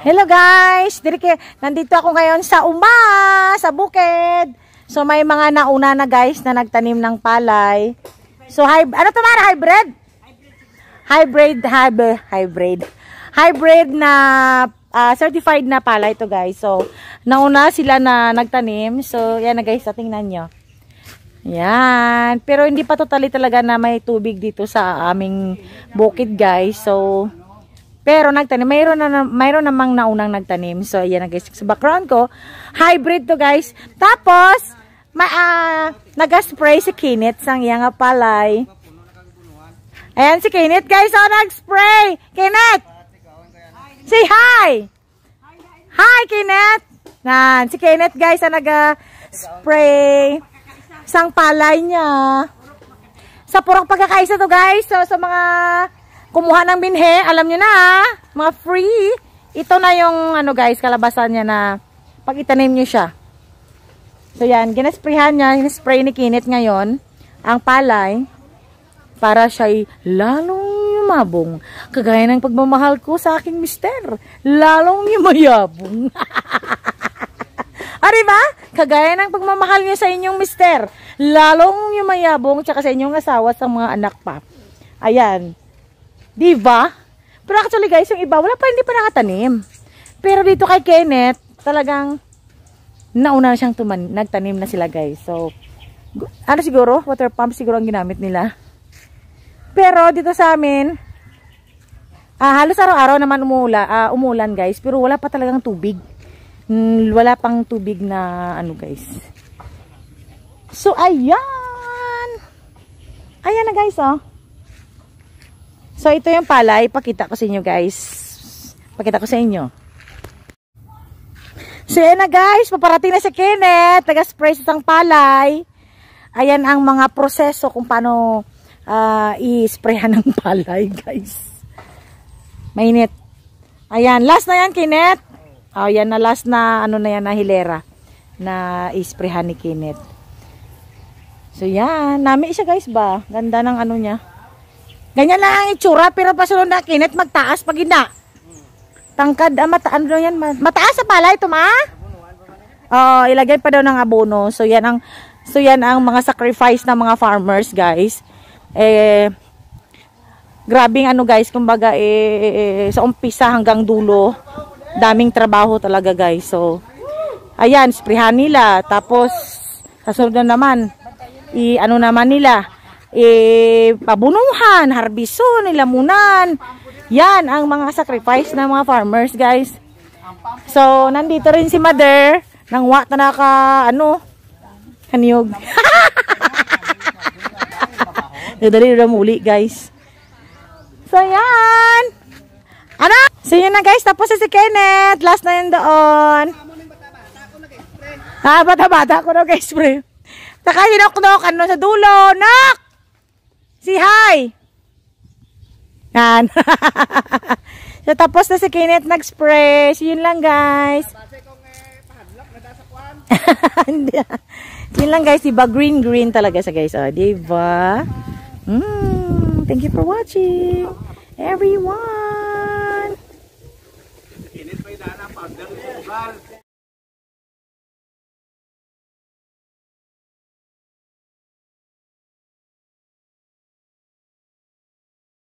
Hello guys! Nandito ako ngayon sa sa bukid. So may mga nauna na guys na nagtanim ng palay. So ano to Mara? Hybrid na certified na palay to guys. So nauna sila na nagtanim. So yan na guys, tingnan nyo. Yan. Pero hindi pa totally talaga na may tubig dito sa aming bukid guys. So pero nagtanim, mayroon namang naunang nagtanim. So ayan na guys, sa background ko, hybrid to guys. Tapos nag-spray si Kenneth sang iyang palay. Ayan si Kenneth guys, nag-spray. Kenneth! Say hi! Hi Kenneth! Nan, si Kenneth guys, nag-spray sang palay niya. Sa purong pagkakaisa to guys. So sa mga kumuha ng binhe, alam nyo na mga free. Ito na yung ano guys, kalabasan niya na pag itanim nyo siya. So yan, ginasprayhan niya, ginaspray ni Kenneth ngayon ang palay para siya'y lalong yumabong. Kagaya ng pagmamahal ko sa aking mister, lalong yumayabong. Diba? Kagaya ng pagmamahal niyo sa inyong mister, lalong yumayabong, tsaka sa inyong asawa sa mga anak pa. Ayan. Diba? Pero actually guys, yung iba, hindi pa nakatanim. Pero dito kay Kenneth, talagang nauna na siyang nagtanim na sila guys. So, ano siguro? Water pump siguro ang ginamit nila. Pero dito sa amin, halos araw-araw naman umulan guys. Pero wala pa talagang tubig. Wala pang tubig na ano guys. So, ayan. Ayan na guys, oh. So, ito yung palay. Pakita ko sa inyo, guys. Pakita ko sa inyo. So, yan na, guys. Paparating na si Kenneth. Taga-spray sa isang palay. Ayan ang mga proseso kung paano i-sprayhan ng palay, guys. Mainit. Ayan. Last na yan, Kenneth. Ayan na, last na, ano na yan, na hilera. Na i-sprayhan ni Kenneth. So, yan. Nami siya, guys, ba? Ganda ng ano niya. Ganyan lang ang itsura, pero pasunod na Kenneth magtaas pag ina. Tangkad, ano yan? Mataas sa palay ito, ma? Ilagay pa daw ng abono. So yan ang mga sacrifice ng mga farmers, guys. Grabing ano, guys, kumbaga sa umpisa hanggang dulo, daming trabaho talaga, guys. So ayan, sprayhan nila. Tapos kasunod na naman, ano naman nila? Pabunuhan, harbison, nilamunan. Yan ang mga sacrifice ng mga farmers, guys. So, nandito rin si mother nang na kaniyog. Dali na muli, guys. So, yan. Ano? So, yun na, guys. Tapos si Kenneth. Last na yun doon. Bata-bata ko na, guys. Taka, hinok-nok. Ano sa dulo? Nok! Si hi! Yan. So, tapos na si Kenneth nag-spray. So, yun lang, guys. Yun lang, guys. Diba? Green talaga sa guys. Diba? Thank you for watching, everyone.